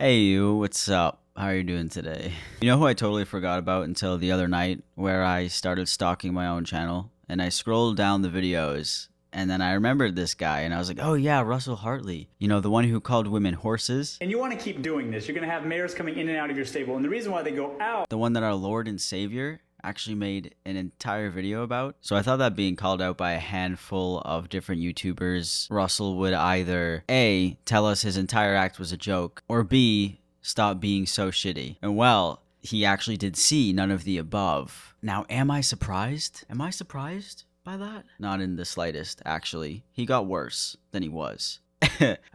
Hey you, what's up? How are you doing today? You know who I totally forgot about until the other night, where I started stalking my own channel and I scrolled down the videos and then I remembered this guy and I was like, oh yeah, Russell Hartley. You know, the one who called women horses. And you want to keep doing this. You're going to have mares coming in and out of your stable. And the reason why they go out. The one that our Lord and Savior actually made an entire video about. So I thought that being called out by a handful of different YouTubers, Russell would either A, tell us his entire act was a joke, or B, stop being so shitty. And well, he actually did C, none of the above. Now, am I surprised? Am I surprised by that? Not in the slightest, actually. He got worse than he was.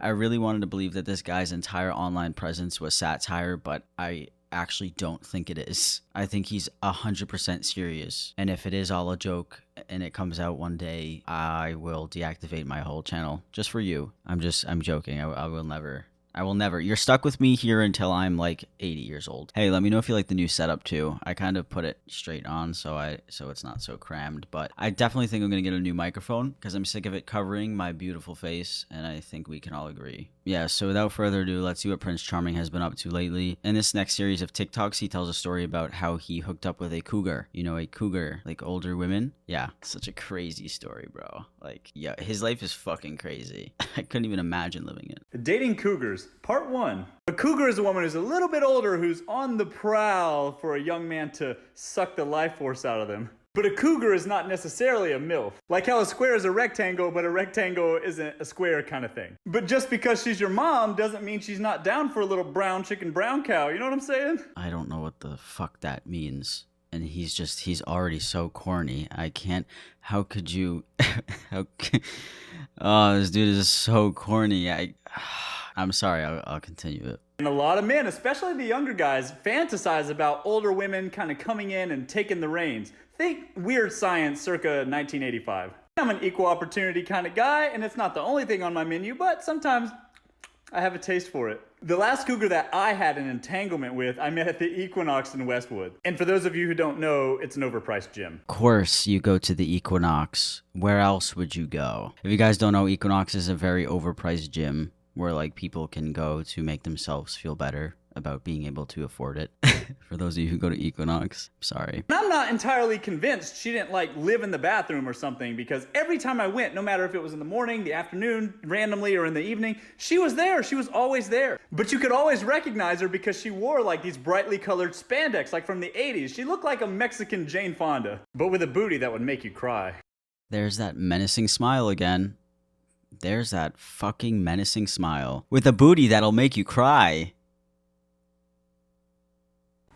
I really wanted to believe that this guy's entire online presence was satire, but I actually don't think it is. I think he's 100% serious. And if it is all a joke and it comes out one day, I will deactivate my whole channel just for you. I'm joking. I will never. You're stuck with me here until I'm like 80 years old. Hey, let me know if you like the new setup too. I kind of put it straight on so it's not so crammed, but I definitely think I'm going to get a new microphone because I'm sick of it covering my beautiful face, and I think we can all agree. Yeah, so without further ado, let's see what Prince Charming has been up to lately. In this next series of TikToks, he tells a story about how he hooked up with a cougar. You know, a cougar, like older women. Yeah, such a crazy story, bro. Like, yeah, his life is fucking crazy. I couldn't even imagine living it. Dating cougars, part 1. A cougar is a woman who's a little bit older who's on the prowl for a young man to suck the life force out of them. But a cougar is not necessarily a MILF. Like how a square is a rectangle, but a rectangle isn't a square kind of thing. But just because she's your mom doesn't mean she's not down for a little brown chicken, brown cow. You know what I'm saying? I don't know what the fuck that means. And he's already so corny. I can't, how could you, oh, this dude is so corny. I'm sorry, I'll continue it. And a lot of men, especially the younger guys, fantasize about older women kind of coming in and taking the reins. Think Weird Science circa 1985. I'm an equal opportunity kind of guy, and it's not the only thing on my menu, but sometimes I have a taste for it. The last cougar that I had an entanglement with, I met at the Equinox in Westwood. And for those of you who don't know, it's an overpriced gym. Of course, you go to the Equinox. Where else would you go? If you guys don't know, Equinox is a very overpriced gym where like people can go to make themselves feel better about being able to afford it. For those of you who go to Equinox, sorry. And I'm not entirely convinced she didn't like live in the bathroom or something, because every time I went, no matter if it was in the morning, the afternoon, randomly, or in the evening, she was there. She was always there. But you could always recognize her because she wore like these brightly colored spandex, like from the 80s. She looked like a Mexican Jane Fonda, but with a booty that would make you cry. There's that menacing smile again. There's that fucking menacing smile. With a booty that'll make you cry.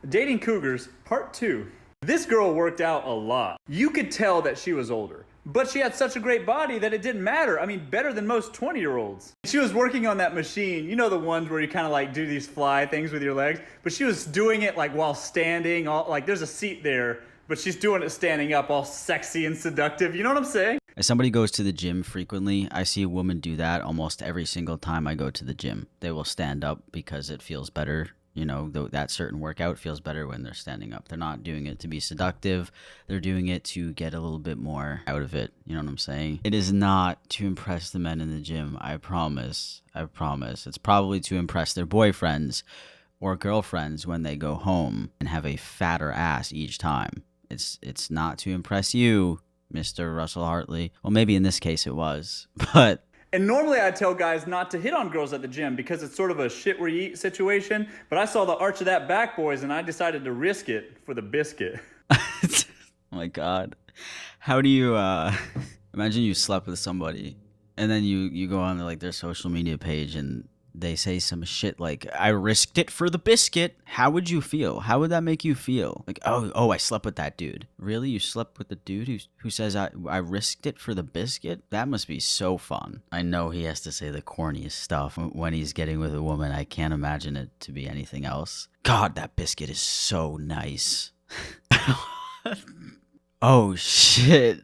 Dating cougars, part 2. This girl worked out a lot. You could tell that she was older, but she had such a great body that it didn't matter. I mean, better than most 20-year-olds. She was working on that machine, you know, the ones where you kind of like do these fly things with your legs, but she was doing it like while standing, all like there's a seat there, but she's doing it standing up, all sexy and seductive. You know what I'm saying? As somebody goes to the gym frequently, I see a woman do that almost every single time I go to the gym. They will stand up because it feels better. You know, that certain workout feels better when they're standing up. They're not doing it to be seductive. They're doing it to get a little bit more out of it. You know what I'm saying? It is not to impress the men in the gym. I promise. I promise. It's probably to impress their boyfriends or girlfriends when they go home and have a fatter ass each time. It's not to impress you, Mr. Russell Hartley. Well, maybe in this case it was, but... And normally I tell guys not to hit on girls at the gym because it's sort of a shit where you eat situation. But I saw the arch of that back, boys, and I decided to risk it for the biscuit. Oh my God. How do you, imagine you slept with somebody and then you go on like their social media page and they say some shit like, I risked it for the biscuit. How would you feel? How would that make you feel? Like, oh, I slept with that dude. Really? You slept with the dude who says I risked it for the biscuit? That must be so fun. I know he has to say the corniest stuff when he's getting with a woman. I can't imagine it to be anything else. God, that biscuit is so nice. Oh, shit.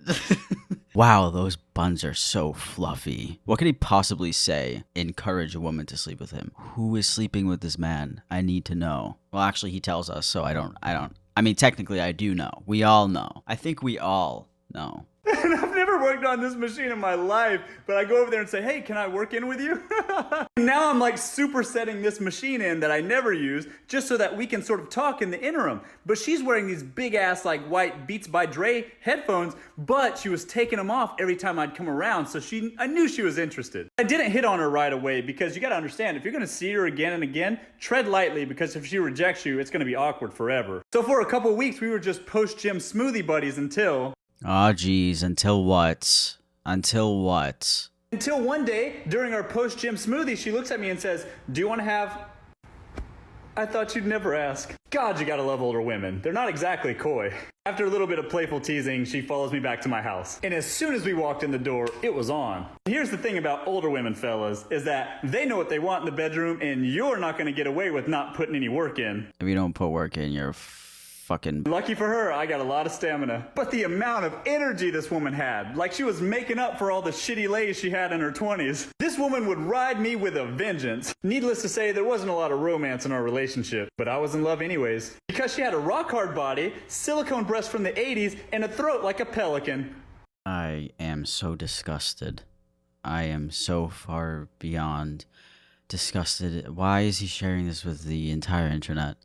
Wow, those buns are so fluffy. What could he possibly say? Encourage a woman to sleep with him. Who is sleeping with this man? I need to know. Well, actually, he tells us, so I don't. I mean, technically, I do know. We all know. I think we all know. And I've never worked on this machine in my life, but I go over there and say, hey, can I work in with you? Now I'm like supersetting this machine in that I never use just so that we can sort of talk in the interim. But she's wearing these big ass like white Beats by Dre headphones, but she was taking them off every time I'd come around, so I knew she was interested. I didn't hit on her right away because you gotta understand, if you're gonna see her again and again, tread lightly because if she rejects you, it's gonna be awkward forever. So for a couple weeks, we were just post-gym smoothie buddies until... Aw, geez, until what? Until what? Until one day, during our post-gym smoothie, she looks at me and says, do you want to have... I thought you'd never ask. God, you gotta love older women. They're not exactly coy. After a little bit of playful teasing, she follows me back to my house. And as soon as we walked in the door, it was on. Here's the thing about older women, fellas, is that they know what they want in the bedroom, and you're not gonna get away with not putting any work in. If you don't put work in, you're fucking... Lucky for her, I got a lot of stamina. But the amount of energy this woman had, like she was making up for all the shitty lays she had in her 20s. This woman would ride me with a vengeance. Needless to say, there wasn't a lot of romance in our relationship, but I was in love anyways. Because she had a rock-hard body, silicone breasts from the 80s, and a throat like a pelican. I am so disgusted. I am so far beyond disgusted. Why is he sharing this with the entire internet?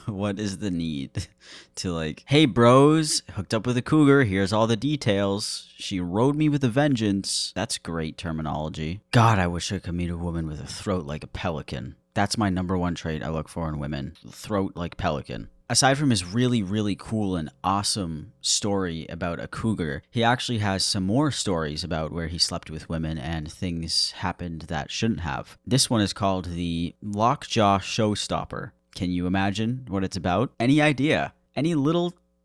What is the need to like, hey bros, hooked up with a cougar, here's all the details. She rode me with a vengeance. That's great terminology. God, I wish I could meet a woman with a throat like a pelican. That's my #1 trait I look for in women. Throat like pelican. Aside from his really, really cool and awesome story about a cougar, he actually has some more stories about where he slept with women and things happened that shouldn't have. This one is called the Lockjaw Showstopper. Can you imagine what it's about? Any idea? Any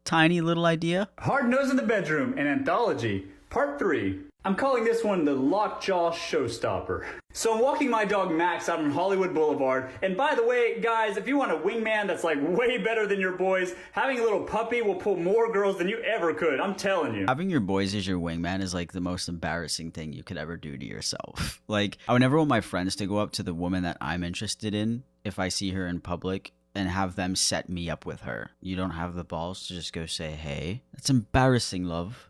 tiny little idea? Hard Nose in the Bedroom, an anthology, part 3. I'm calling this one the Lockjaw Showstopper. So I'm walking my dog Max out on Hollywood Boulevard, and by the way, guys, if you want a wingman that's like way better than your boys, having a little puppy will pull more girls than you ever could, I'm telling you. Having your boys as your wingman is like the most embarrassing thing you could ever do to yourself. Like, I would never want my friends to go up to the woman that I'm interested in if I see her in public and have them set me up with her. You don't have the balls to just go say, hey? That's embarrassing, love.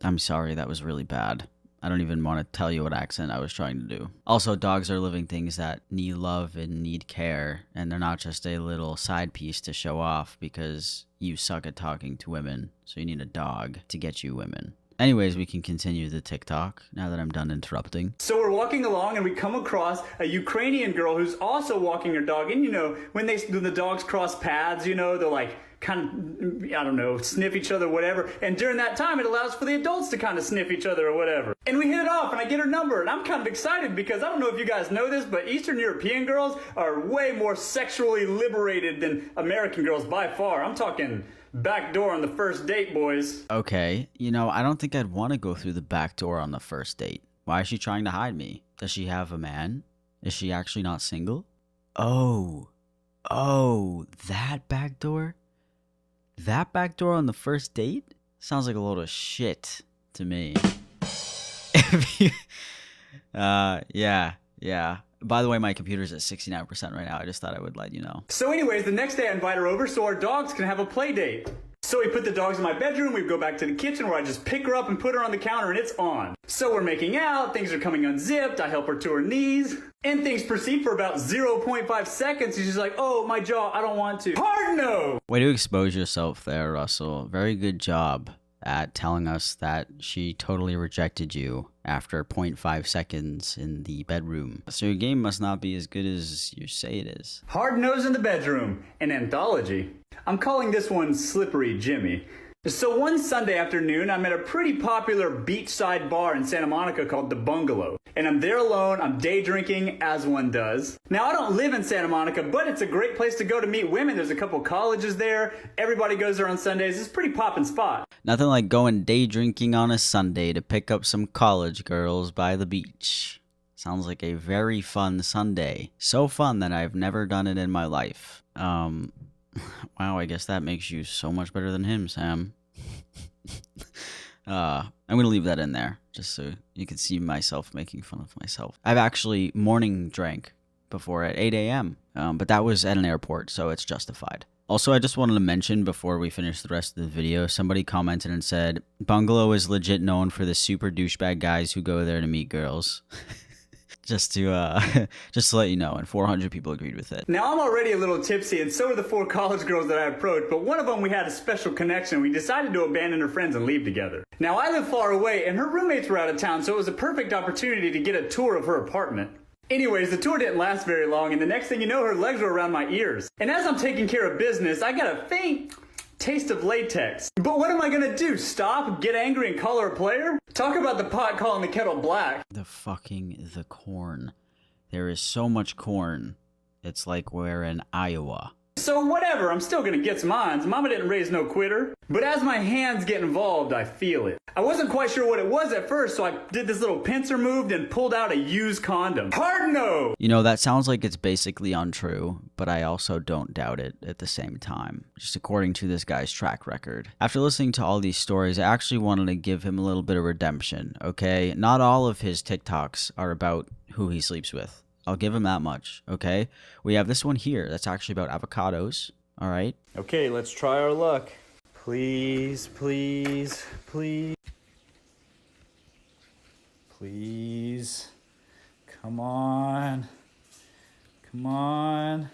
I'm sorry, that was really bad. I don't even want to tell you what accent I was trying to do. Also, dogs are living things that need love and need care, and they're not just a little side piece to show off because you suck at talking to women, so you need a dog to get you women. Anyways, we can continue the TikTok now that I'm done interrupting. So we're walking along and we come across a Ukrainian girl who's also walking her dog. And you know, when the dogs cross paths, you know, they're like kind of, I don't know, sniff each other, whatever. And during that time, it allows for the adults to kind of sniff each other or whatever. And we hit it off and I get her number. And I'm kind of excited because I don't know if you guys know this, but Eastern European girls are way more sexually liberated than American girls by far. I'm talking... back door on the first date, boys. Okay, you know, I don't think I'd want to go through the back door on the first date. Why is she trying to hide me? Does she have a man? Is she actually not single? Oh, that back door? That back door on the first date? Sounds like a load of shit to me. Yeah. By the way, my computer's at 69% right now. I just thought I would let you know. So anyways, the next day I invite her over so our dogs can have a play date. So we put the dogs in my bedroom, we go back to the kitchen where I just pick her up and put her on the counter and it's on. So we're making out, things are coming unzipped, I help her to her knees, and things proceed for about 0.5 seconds. She's just like, oh, my jaw, I don't want to. Hard no! Way to expose yourself there, Russell. Very good job at telling us that she totally rejected you after 0.5 seconds in the bedroom. So your game must not be as good as you say it is. Hard Nose in the Bedroom, an anthology. I'm calling this one Slippery Jimmy. So one Sunday afternoon, I'm at a pretty popular beachside bar in Santa Monica called The Bungalow. And I'm there alone, I'm day drinking, as one does. Now, I don't live in Santa Monica, but it's a great place to go to meet women. There's a couple colleges there. Everybody goes there on Sundays. It's a pretty poppin' spot. Nothing like going day drinking on a Sunday to pick up some college girls by the beach. Sounds like a very fun Sunday. So fun that I've never done it in my life. Wow, I guess that makes you so much better than him, Sam. I'm gonna leave that in there, just so you can see myself making fun of myself. I've actually morning drank before at 8 a.m., but that was at an airport, so it's justified. Also, I just wanted to mention before we finish the rest of the video, somebody commented and said, Bungalow is legit known for the super douchebag guys who go there to meet girls. just to let you know, and 400 people agreed with it. Now, I'm already a little tipsy, and so are the 4 college girls that I approached, but one of them we had a special connection. We decided to abandon her friends and leave together. Now, I live far away, and her roommates were out of town, so it was a perfect opportunity to get a tour of her apartment. Anyways, the tour didn't last very long, and the next thing you know, her legs were around my ears. And as I'm taking care of business, I got a faint taste of latex. But what am I gonna do? Stop, get angry, and call her a player? Talk about the pot calling the kettle black. The corn. There is so much corn. It's like we're in Iowa. So whatever, I'm still gonna get some mines. Mama didn't raise no quitter. But as my hands get involved, I feel it. I wasn't quite sure what it was at first, so I did this little pincer move and pulled out a used condom. Hard no! You know, that sounds like it's basically untrue, but I also don't doubt it at the same time, just according to this guy's track record. After listening to all these stories, I actually wanted to give him a little bit of redemption, okay? Not all of his TikToks are about who he sleeps with. I'll give him that much, okay? We have this one here that's actually about avocados, all right? Okay, let's try our luck. Please, please, please. Please. Come on. Come on.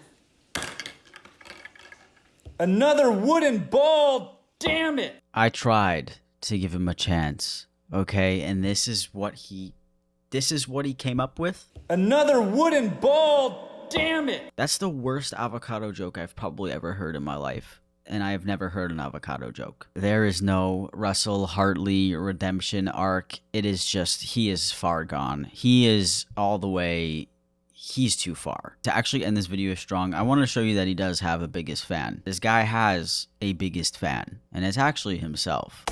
Another wooden ball! Damn it! I tried to give him a chance, okay? And this is what he came up with? Another wooden ball! Damn it! That's the worst avocado joke I've probably ever heard in my life. And I have never heard an avocado joke. There is no Russell Hartley redemption arc. It is just, he is far gone. He is all the way, he's too far. To actually end this video strong, I want to show you that he does have a biggest fan. This guy has a biggest fan, and it's actually himself.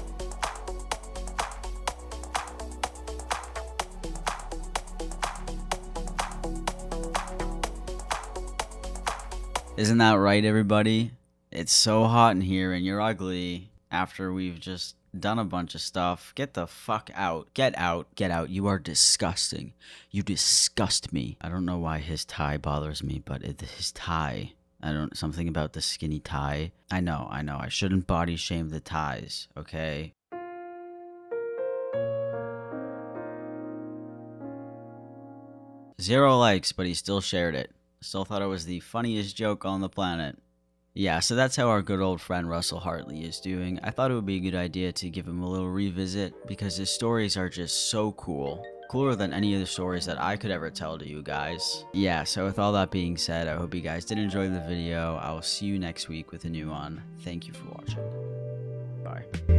Isn't that right, everybody? It's so hot in here and you're ugly after we've just done a bunch of stuff. Get the fuck out. Get out. Get out. You are disgusting. You disgust me. I don't know why his tie bothers me, but his tie. Something about the skinny tie. I know. I shouldn't body shame the ties, okay? Zero likes, but he still shared it. Still thought it was the funniest joke on the planet. Yeah, so that's how our good old friend Russell Hartley is doing. I thought it would be a good idea to give him a little revisit because his stories are just so cool. Cooler than any of the stories that I could ever tell to you guys. Yeah, so with all that being said, I hope you guys did enjoy the video. I will see you next week with a new one. Thank you for watching. Bye.